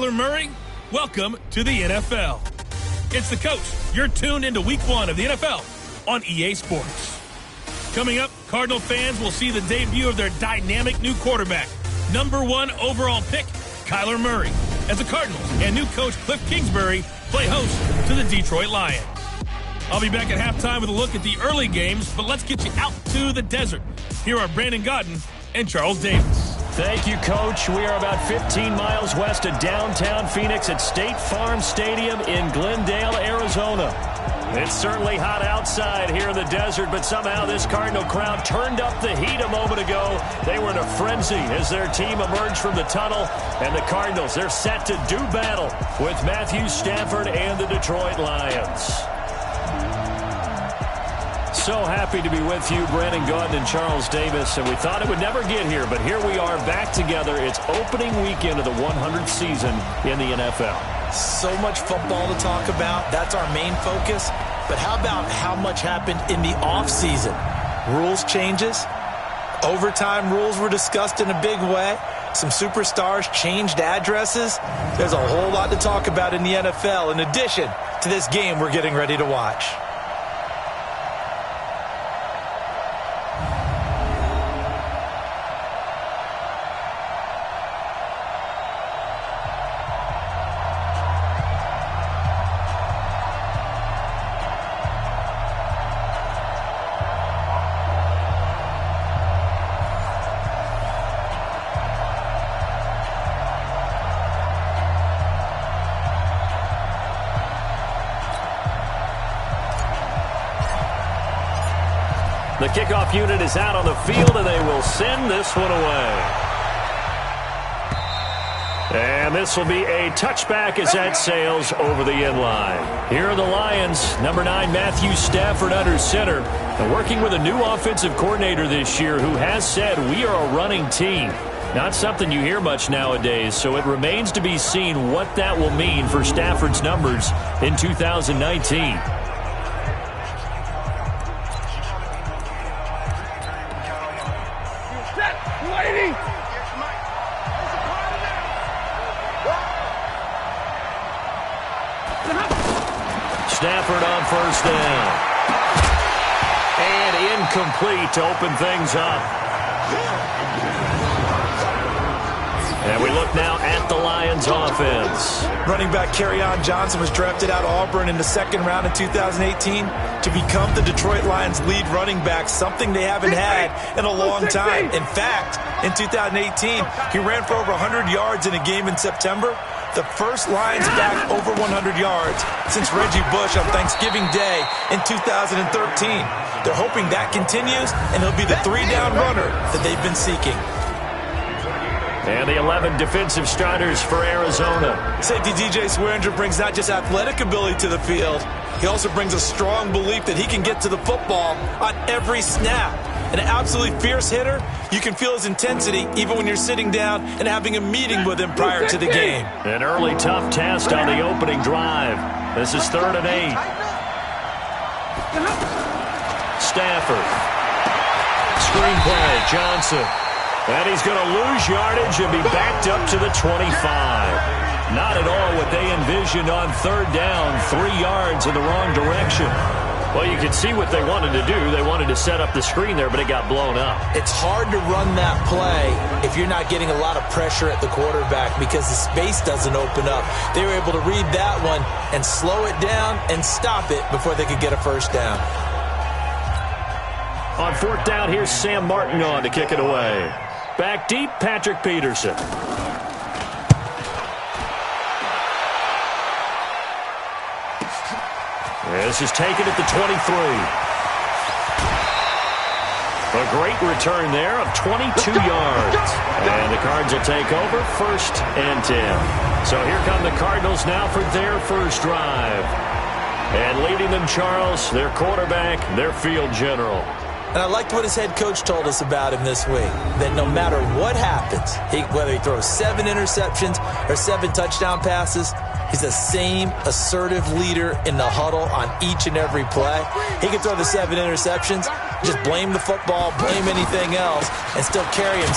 Kyler Murray? Welcome to the NFL. It's the coach. You're tuned into Week 1 of the NFL on EA Sports. Coming up, Cardinal fans will see the debut of their dynamic new quarterback, number 1 overall pick, Kyler Murray, as the Cardinals and new coach Cliff Kingsbury play host to the Detroit Lions. I'll be back at halftime with a look at the early games, but let's get you out to the desert. Here are Brandon Godden and Charles Davis. Thank you, Coach. We are about 15 miles west of downtown Phoenix at State Farm Stadium in Glendale, Arizona. It's certainly hot outside here in the desert, but somehow this Cardinal crowd turned up the heat a moment ago. They were in a frenzy as their team emerged from the tunnel, and the Cardinals, they're set to do battle with Matthew Stafford and the Detroit Lions. So happy to be with you, Brandon Gaudin and Charles Davis, and we thought it would never get here, but here we are back together. It's opening weekend of the 100th season in the NFL. So much football to talk about. That's our main focus. But how about how much happened in the offseason? Rules changes. Overtime rules were discussed in a big way. Some superstars changed addresses. There's a whole lot to talk about in the NFL in addition to this game we're getting ready to watch. The kickoff unit is out on the field, and they will send this one away. And this will be a touchback as that sails over the end line. Here are the Lions. Number 9, Matthew Stafford under center. And working with a new offensive coordinator this year who has said we are a running team. Not something you hear much nowadays, so it remains to be seen what that will mean for Stafford's numbers in 2019. Stafford on first down. And incomplete to open things up. And we look now at the Lions offense. Running back Kerryon Johnson was drafted out of Auburn in the second round in 2018 to become the Detroit Lions lead running back, something they haven't had in a long time. In fact, in 2018, he ran for over 100 yards in a game in September. The first Lions back over 100 yards since Reggie Bush on Thanksgiving Day in 2013. They're hoping that continues, and he'll be the 3-down runner that they've been seeking. And the 11 defensive starters for Arizona. Safety DJ Swearinger brings not just athletic ability to the field, he also brings a strong belief that he can get to the football on every snap. An absolutely fierce hitter, you can feel his intensity even when you're sitting down and having a meeting with him prior to the game. An early tough test on the opening drive. This is 3rd and 8. Stafford. Screenplay, Johnson. And he's going to lose yardage and be backed up to the 25. Not at all what they envisioned on 3rd down, 3 yards in the wrong direction. Well, you can see what they wanted to do. They wanted to set up the screen there, but it got blown up. It's hard to run that play if you're not getting a lot of pressure at the quarterback because the space doesn't open up. They were able to read that one and slow it down and stop it before they could get a first down. On 4th down, here's Sam Martin on to kick it away. Back deep, Patrick Peterson. This is taken at the 23. A great return there of 22 yards. And the Cards will take over 1st and 10. So here come the Cardinals now for their first drive. And leading them, Charles, their quarterback, their field general. And I liked what his head coach told us about him this week, that no matter what happens, whether he throws 7 interceptions or 7 touchdown passes, he's the same assertive leader in the huddle on each and every play. He can throw the 7 interceptions, just blame the football, blame anything else, and still carry him.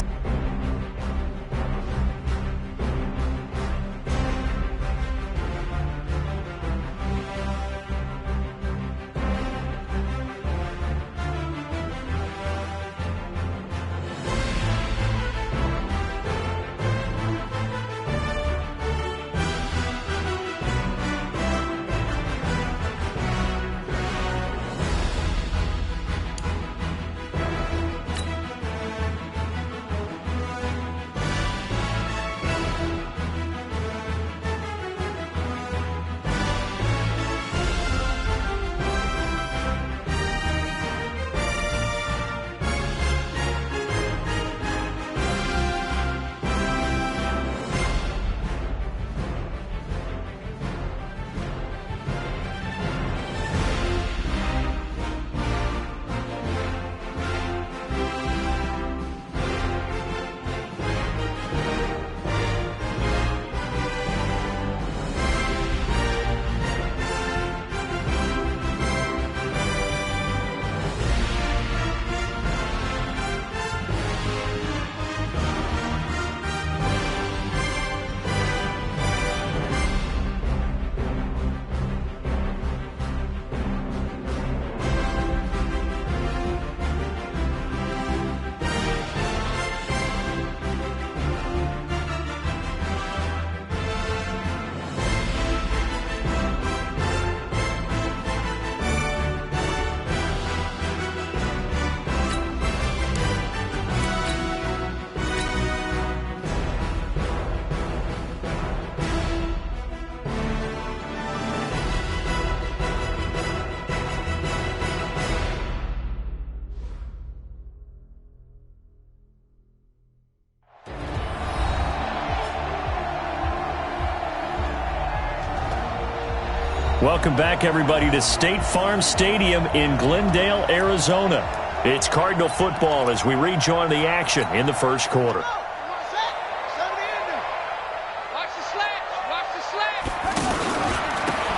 Welcome back, everybody, to State Farm Stadium in Glendale, Arizona. It's Cardinal football as we rejoin the action in the first quarter.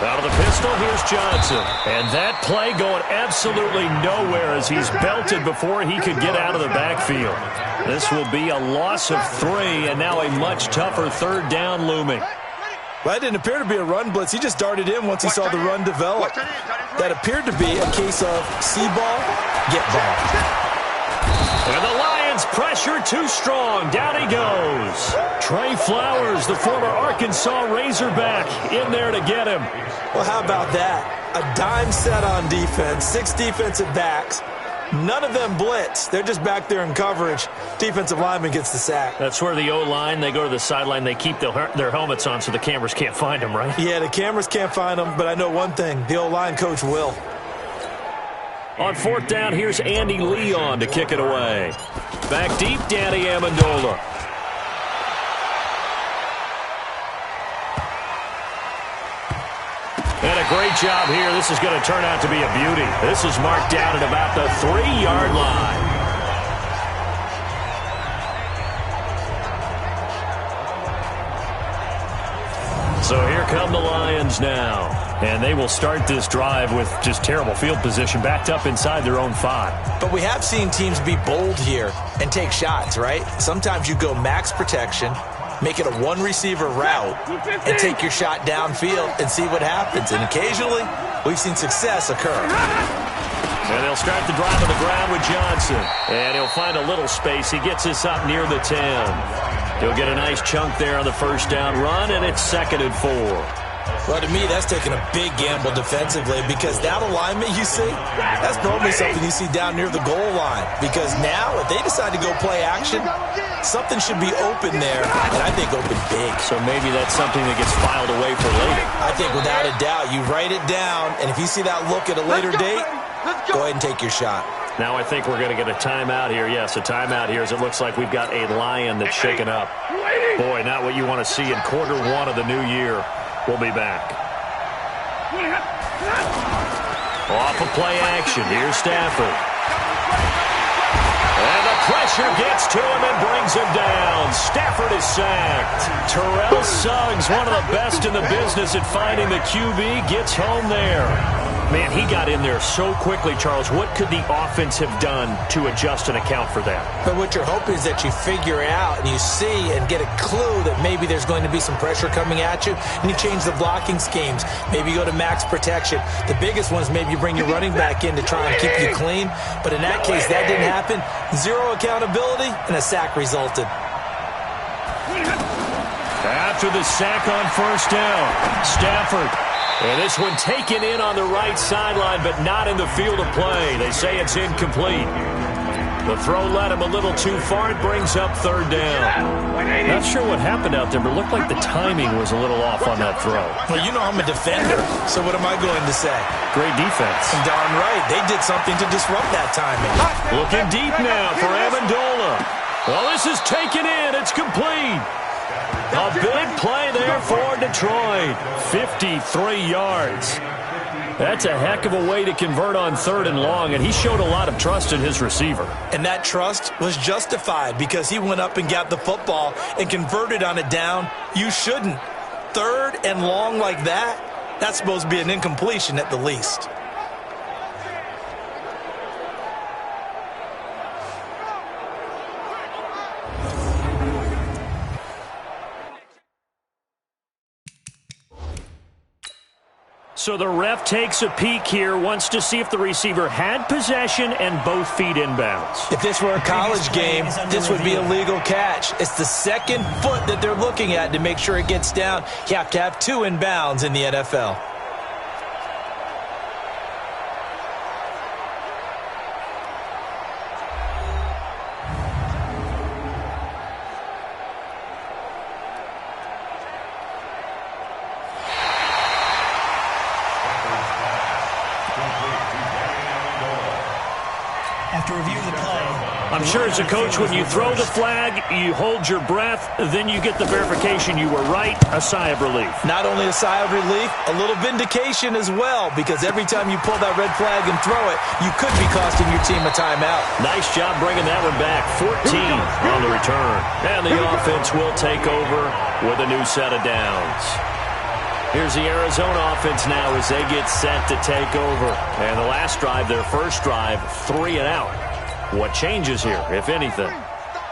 Out of the pistol, here's Johnson. And that play going absolutely nowhere as he's belted before he could get out of the backfield. This will be a loss of 3, and now a much tougher third down looming. Well, that didn't appear to be a run blitz. He just darted in once he saw the run develop. That appeared to be a case of see ball, get ball. And the Lions pressure too strong. Down he goes. Trey Flowers, the former Arkansas Razorback, in there to get him. Well, how about that? A dime set on defense, 6 defensive backs. None of them blitz. They're just back there in coverage. Defensive lineman gets the sack. That's where the O-line, they go to the sideline, they keep their helmets on so the cameras can't find them, right? Yeah, the cameras can't find them, but I know one thing. The O-line coach will. On 4th down, here's Andy Leon to kick it away. Back deep, Danny Amendola. And a great job here. This is going to turn out to be a beauty. This is marked down at about the 3-yard line. So here come the Lions now. And they will start this drive with just terrible field position, backed up inside their own 5. But we have seen teams be bold here and take shots, right? Sometimes you go max protection, make it a one-receiver route, and take your shot downfield and see what happens. And occasionally, we've seen success occur. And they'll start the drive on the ground with Johnson. And he'll find a little space. He gets this up near the 10. He'll get a nice chunk there on the first down run, and it's 2nd and 4. Well, to me, that's taking a big gamble defensively because that alignment you see, that's normally something you see down near the goal line. Because now, if they decide to go play action, something should be open there, and I think open big. So maybe that's something that gets filed away for later. I think without a doubt, you write it down, and if you see that look at a later date, go ahead and take your shot. Now I think we're going to get a timeout here. Yes, a timeout here as it looks like we've got a Lion that's shaken up. Boy, not what you want to see in quarter 1 of the new year. We'll be back. Off of play action. Here's Stafford. And the pressure gets to him and brings him down. Stafford is sacked. Terrell Suggs, one of the best in the business at finding the QB, gets home there. Man, he got in there so quickly, Charles. What could the offense have done to adjust and account for that? But what you're hoping is that you figure out and you see and get a clue that maybe there's going to be some pressure coming at you, and you change the blocking schemes. Maybe you go to max protection. The biggest one is maybe you bring your running back in to try and keep you clean. But in that case, that didn't happen. 0 accountability, and a sack resulted. After the sack on first down, Stafford. And this one taken in on the right sideline, but not in the field of play. They say it's incomplete. The throw led him a little too far. It brings up 3rd down. Not sure what happened out there, but it looked like the timing was a little off on that throw. Well, you know I'm a defender, so what am I going to say? Great defense. And darn right, they did something to disrupt that timing. Looking deep now for Amendola. Well, this is taken in. It's complete. A big play there for Detroit. 53 yards. That's a heck of a way to convert on 3rd and long, and he showed a lot of trust in his receiver. And that trust was justified because he went up and got the football and converted on a down. You shouldn't. 3rd and long like that, that's supposed to be an incompletion at the least. So the ref takes a peek here, wants to see if the receiver had possession and both feet inbounds. If this were a college game, this would be a legal catch. It's the 2nd foot that they're looking at to make sure it gets down. You have to have 2 inbounds in the NFL. After reviewing the play, I'm sure as a coach, when you throw the flag, you hold your breath, then you get the verification you were right, a sigh of relief. Not only a sigh of relief, a little vindication as well, because every time you pull that red flag and throw it, you could be costing your team a timeout. Nice job bringing that one back. 14 on the return. And the offense will take over with a new set of downs. Here's the Arizona offense now as they get set to take over. And the last drive, their first drive, 3 and out. What changes here, if anything?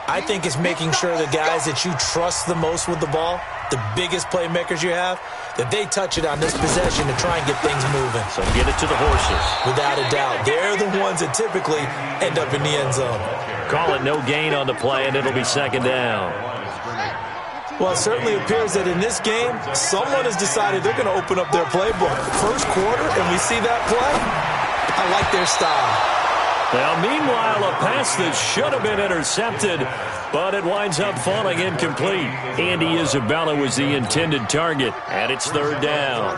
I think it's making sure the guys that you trust the most with the ball, the biggest playmakers you have, that they touch it on this possession to try and get things moving. So get it to the horses. Without a doubt. They're the ones that typically end up in the end zone. Call it no gain on the play, and it'll be second down. Well, it certainly appears that in this game, someone has decided they're going to open up their playbook. First quarter, and we see that play. I like their style. Now, meanwhile, a pass that should have been intercepted, but it winds up falling incomplete. Andy Isabella was the intended target, and it's third down.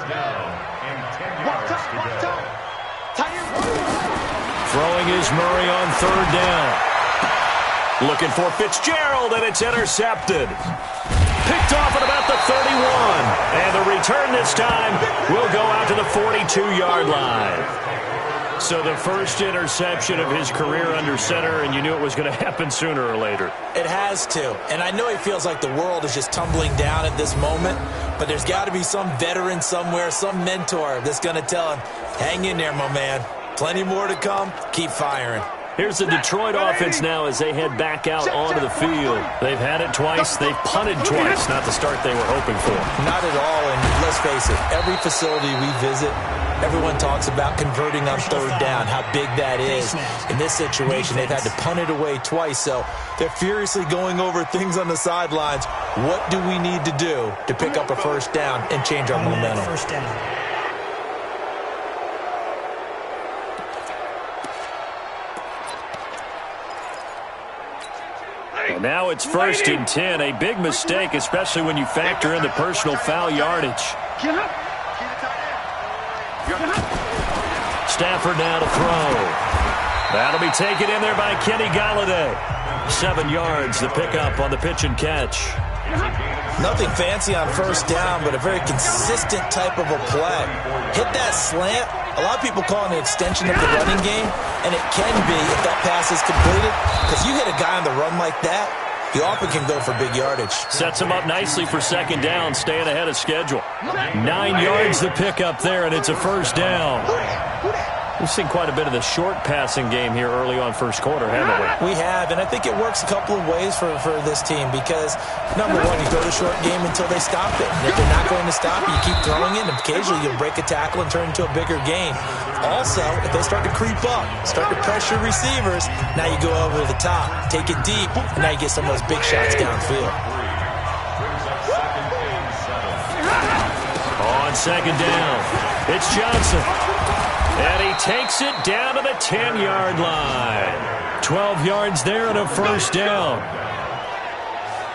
Throwing is Murray on third down. Looking for Fitzgerald, and it's intercepted. Picked off at about the 31. And the return this time will go out to the 42-yard line. So the first interception of his career under center, and you knew it was going to happen sooner or later. It has to. And I know he feels like the world is just tumbling down at this moment, but there's got to be some veteran somewhere, some mentor that's going to tell him, hang in there, my man. Plenty more to come. Keep firing. Here's the Detroit offense now as they head back out onto the field. They've had it twice. They've punted twice. Not the start they were hoping for. Not at all. And let's face it, every facility we visit, everyone talks about converting on third down, how big that is. In this situation, they've had to punt it away twice, so they're furiously going over things on the sidelines. What do we need to do to pick up a first down and change our momentum? First down. And now it's 1st and 10. A big mistake, especially when you factor in the personal foul yardage. Stafford now to throw. That'll be taken in there by Kenny Golladay. 7 yards, the pickup on the pitch and catch. Nothing fancy on first down, but a very consistent type of a play. Hit that slant. A lot of people call it an extension of the running game, and it can be if that pass is completed, because you hit a guy on the run like that, he often can go for big yardage. Sets him up nicely for second down, staying ahead of schedule. 9 yards the pickup there, and it's a first down. We've seen quite a bit of the short passing game here early on first quarter, haven't we? We have, and I think it works a couple of ways for this team because, number one, you throw the short game until they stop it. And if they're not going to stop it, you keep throwing it, and occasionally you'll break a tackle and turn it into a bigger game. Also, if they start to creep up, start to pressure receivers, now you go over the top, take it deep, and now you get some of those big shots downfield. On second down, it's Johnson. And he takes it down to the 10-yard line. 12 yards there and a first down.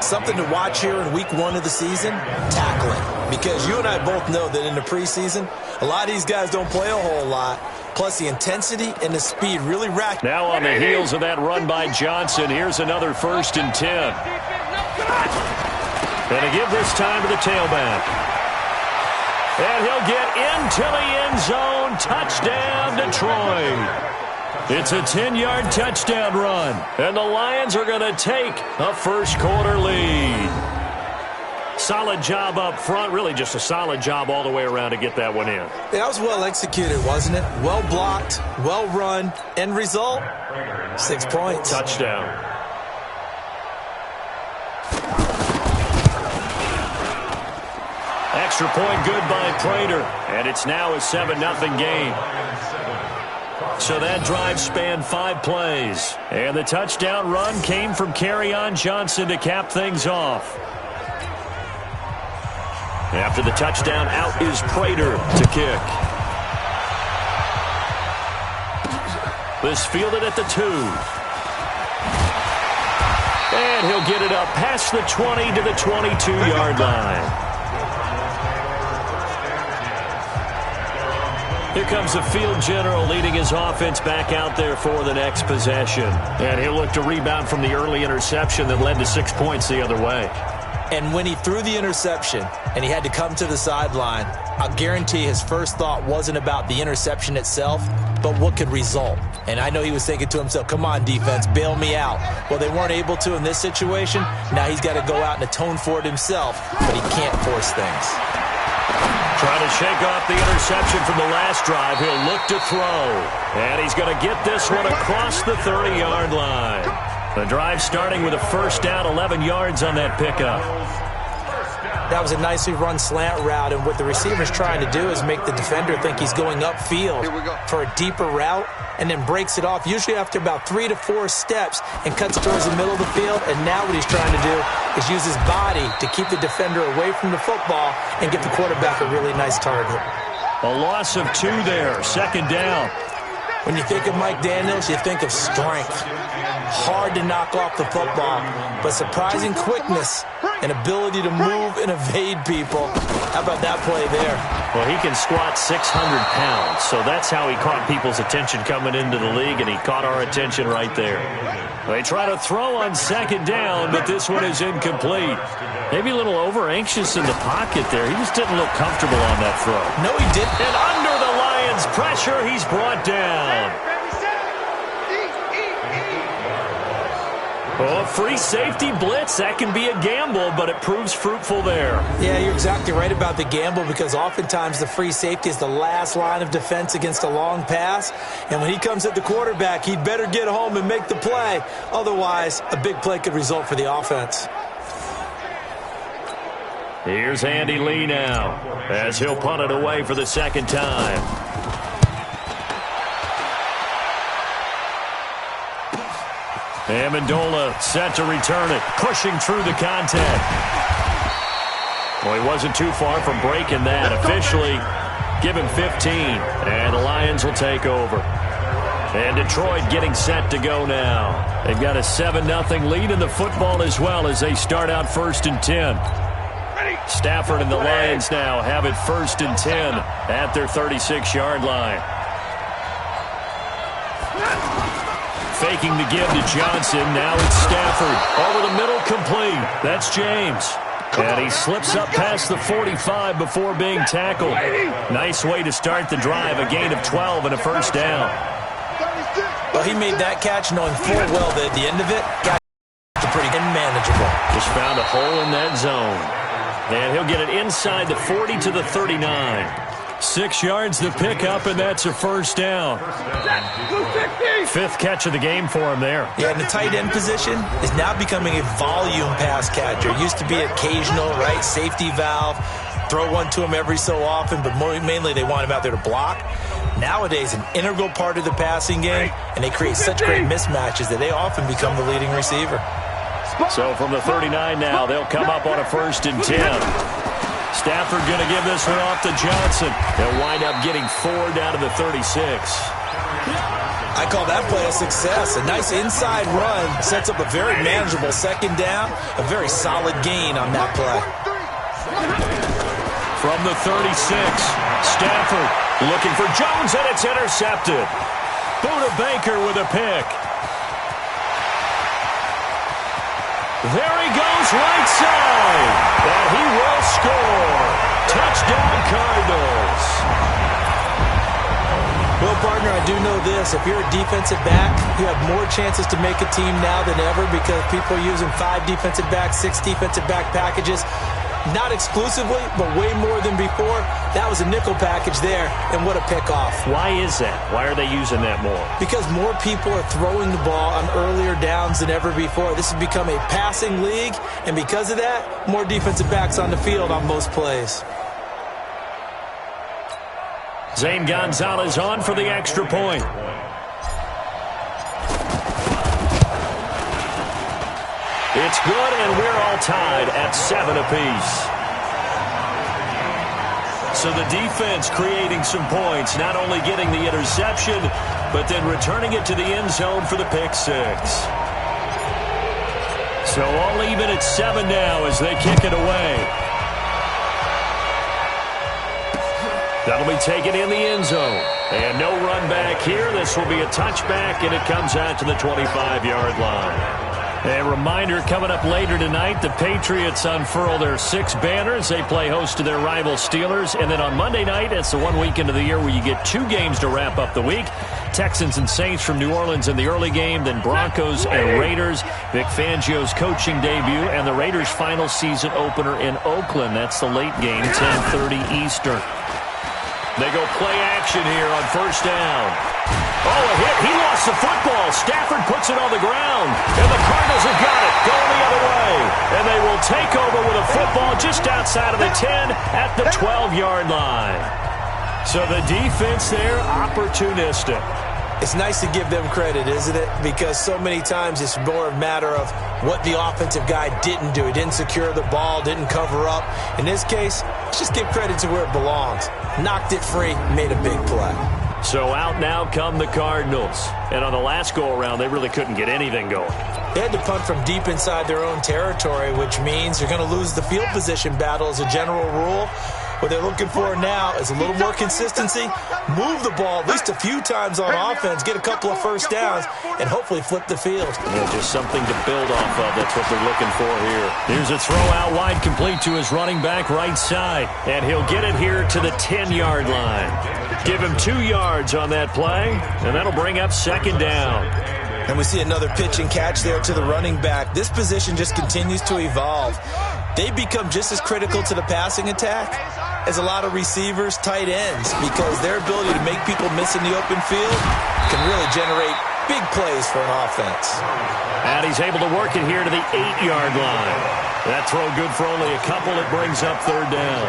Something to watch here in week 1 of the season, tackling. Because you and I both know that in the preseason, a lot of these guys don't play a whole lot. Plus the intensity and the speed really rack. Now on the heels of that run by Johnson, here's another 1st and 10. And to give this time to the tailback. And he'll get into the end zone. Touchdown, Detroit. It's a 10-yard touchdown run. And the Lions are going to take a first quarter lead. Solid job up front. Really just a solid job all the way around to get that one in. That was well executed, wasn't it? Well blocked, well run. End result, 6 points. Touchdown. Extra point good by Prater. And it's now a 7-0 game. So that drive spanned 5 plays. And the touchdown run came from Kerryon Johnson to cap things off. After the touchdown, out is Prater to kick. This fielded at the 2. And he'll get it up past the 20 to the 22-yard line. Here comes the field general leading his offense back out there for the next possession. And he'll look to rebound from the early interception that led to 6 points the other way. And when he threw the interception and he had to come to the sideline, I'll guarantee his first thought wasn't about the interception itself, but what could result. And I know he was thinking to himself, come on, defense, bail me out. Well, they weren't able to in this situation. Now he's got to go out and atone for it himself, but he can't force things. Trying to shake off the interception from the last drive. He'll look to throw. And he's going to get this one across the 30-yard line. The drive starting with a first down, 11 yards on that pickup. That was a nicely run slant route, and what the receiver's trying to do is make the defender think he's going upfield for a deeper route and then breaks it off, usually after about 3 to 4 steps, and cuts towards the middle of the field. And now what he's trying to do is use his body to keep the defender away from the football and give the quarterback a really nice target. A loss of 2 there, second down. When you think of Mike Daniels, you think of strength. Hard to knock off the football, but surprising quickness and ability to move and evade people. How about that play there? Well, he can squat 600 pounds, so that's how he caught people's attention coming into the league, and he caught our attention right there. They try to throw on second down, but this one is incomplete. Maybe a little over-anxious in the pocket there. He just didn't look comfortable on that throw. No, he didn't. And under the Lions' pressure, he's brought down. Oh, free safety blitz, that can be a gamble, but it proves fruitful there. Yeah, you're exactly right about the gamble, because oftentimes the free safety is the last line of defense against a long pass. And when he comes at the quarterback, he'd better get home and make the play. Otherwise, a big play could result for the offense. Here's Andy Lee now, as he'll punt it away for the second time. Amendola set to return it, pushing through the contact. Well, he wasn't too far from breaking that. Officially, give him 15, and the Lions will take over. And Detroit getting set to go now. They've got a 7-0 lead in the football as well as they start out 1st and 10. Stafford and the Lions now have it 1st and 10 at their 36-yard line. Faking the give to Johnson. Now it's Stafford. Over the middle, complete. That's James. And he slips up past the 45 before being tackled. Nice way to start the drive. A gain of 12 and a first down. Well, he made that catch knowing full well that at the end of it, got pretty manageable. Just found a hole in that zone. And he'll get it inside the 40 to the 39. 6 yards to pick up, and that's a first down. 5th catch of the game for him there. Yeah, and the tight end position is now becoming a volume pass catcher. Used to be occasional, right, safety valve, throw one to him every so often, but mainly they want him out there to block. Nowadays, an integral part of the passing game, and they create such great mismatches that they often become the leading receiver. So from the 39 now, they'll come up on a 1st and 10. Stafford going to give this one off to Johnson. They'll wind up getting 4 down to the 36. I call that play a success. A nice inside run sets up a very manageable second down. A very solid gain on that play. From the 36, Stafford looking for Jones, and it's intercepted. Buda Baker with a pick. There he goes, right side. And he will score. Touchdown, Cardinals. Well, partner, I do know this. If you're a defensive back, you have more chances to make a team now than ever because people are using 5 defensive backs, 6 defensive back packages. Not exclusively, but way more than before. That was a nickel package there, and what a pickoff. Why is that? Why are they using that more? Because more people are throwing the ball on earlier downs than ever before. This has become a passing league, and because of that, more defensive backs on the field on most plays. Zane Gonzalez on for the extra point. It's good, and we're all tied at 7 apiece. So the defense creating some points, not only getting the interception, but then returning it to the end zone for the pick 6. So all even at 7 now as they kick it away. That'll be taken in the end zone. And no run back here. This will be a touchback, and it comes out to the 25-yard line. A reminder coming up later tonight, the Patriots unfurl their 6 banners. They play host to their rival Steelers. And then on Monday night, it's the one weekend of the year where you get 2 games to wrap up the week. Texans and Saints from New Orleans in the early game, then Broncos and Raiders. Vic Fangio's coaching debut, and the Raiders' final season opener in Oakland. That's the late game, 10:30 Eastern. They go play action here on first down. Oh, a hit. He lost the football. Stafford puts it on the ground. And the Cardinals have got it going the other way. And they will take over with a football just outside of the 10 at the 12-yard line. So the defense there, opportunistic. It's nice to give them credit, isn't it? Because so many times it's more a matter of what the offensive guy didn't do. He didn't secure the ball, didn't cover up. In this case, let's just give credit to where it belongs. Knocked it free, made a big play. So out now come the Cardinals. And on the last go-around, they really couldn't get anything going. They had to punt from deep inside their own territory, which means you're going to lose the field position battle as a general rule. What they're looking for now is a little more consistency, move the ball at least a few times on offense, get a couple of first downs, and hopefully flip the field. Yeah, just something to build off of. That's what they're looking for here. Here's a throw out wide, complete to his running back right side. And he'll get it here to the 10-yard line. Give him 2 yards on that play, and that'll bring up second down. And we see another pitch and catch there to the running back. This position just continues to evolve. They become just as critical to the passing attack as a lot of receivers, tight ends, because their ability to make people miss in the open field can really generate big plays for an offense. And he's able to work it here to the 8-yard line. That throw good for only a couple. It brings up third down.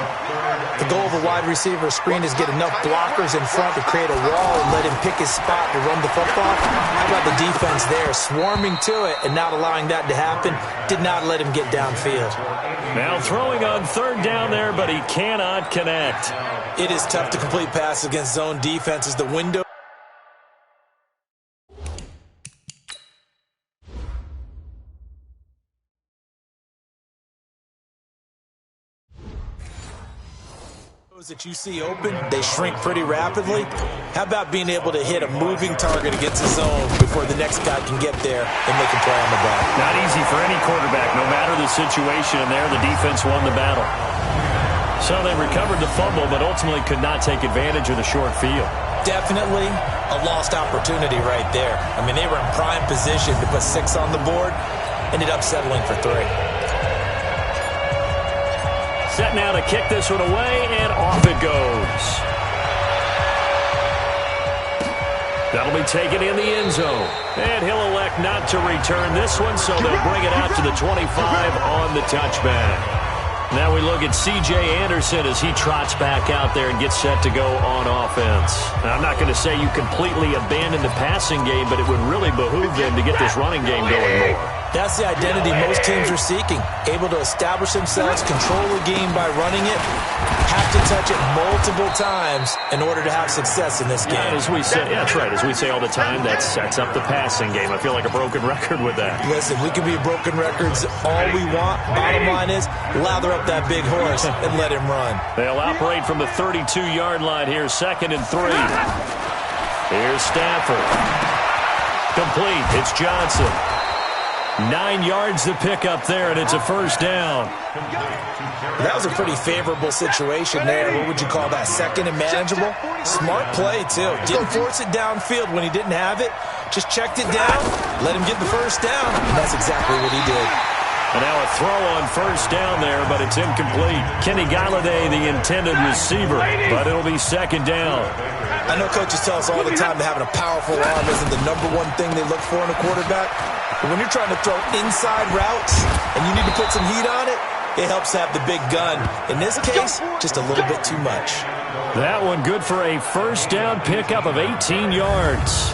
The goal of a wide receiver screen is get enough blockers in front to create a wall and let him pick his spot to run the football. How about the defense there, swarming to it and not allowing that to happen? Did not let him get downfield. Now throwing on third down there, but he cannot connect. It is tough to complete passes against zone defenses. The window that you see open, they shrink pretty rapidly. How about being able to hit a moving target against a zone before the next guy can get there and make a play on the ball? Not easy for any quarterback, no matter the situation, and there the defense won the battle. So they recovered the fumble, but ultimately could not take advantage of the short field. Definitely a lost opportunity right there. I mean, they were in prime position to put 6 on the board, ended up settling for 3. Set now to kick this one away, and off it goes. That'll be taken in the end zone. And he'll elect not to return this one, so they'll bring it out to the 25 on the touchback. Now we look at C.J. Anderson as he trots back out there and gets set to go on offense. Now, I'm not going to say you completely abandon the passing game, but it would really behoove them to get this running game going more. That's the identity most teams are seeking. Able to establish themselves, control the game by running it, have to touch it multiple times in order to have success in this game. As we say, yeah, that's right. As we say all the time, that sets up the passing game. I feel like a broken record with that. Listen, we can be broken records all we want. Bottom line is, lather up that big horse and let him run. They'll operate from the 32-yard line here, 2nd and 3. Here's Stafford. Complete. It's Johnson. 9 yards to pick up there, and it's a first down. That was a pretty favorable situation there. What would you call that? 2nd and manageable? Smart play, too. Didn't force it downfield when he didn't have it. Just checked it down, let him get the first down, and that's exactly what he did. And now a throw on first down there, but it's incomplete. Kenny Galladay, the intended receiver, but it'll be 2nd down. I know coaches tell us all the time that having a powerful arm isn't the #1 thing they look for in a quarterback. But when you're trying to throw inside routes and you need to put some heat on it, it helps have the big gun. In this case, just a little bit too much. That one good for a first down pickup of 18 yards.